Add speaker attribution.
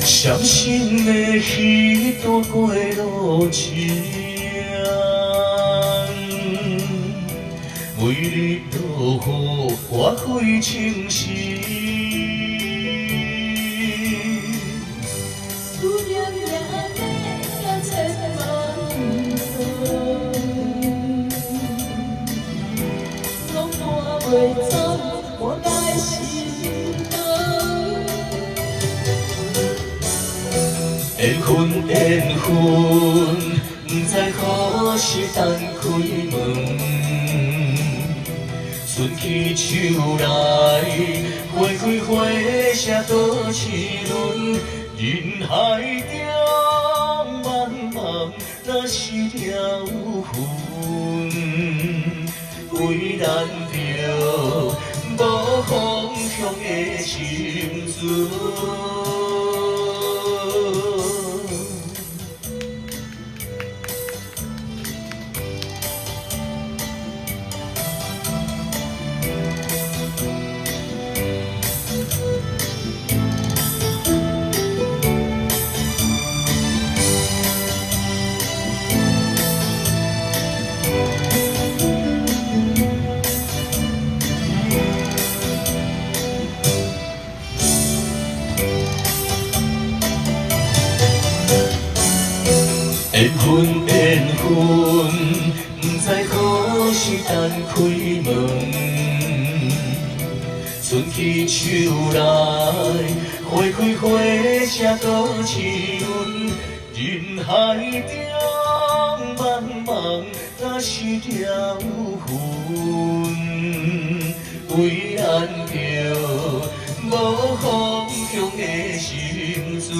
Speaker 1: 伤心的彼段过路程，每日都予我费情绪。
Speaker 2: 思念也要千万种，拢搬袂走我的心肠。
Speaker 1: 缘分缘分，不知何时等开门。春去秋来，花开花谢多齿轮。人海中茫茫，那是条云，为咱着无方向的心船。缘分缘分，不知何时等开门。春去秋来，花开花谢多齿轮。人海中茫茫，那是条云，为咱着无方向的心船。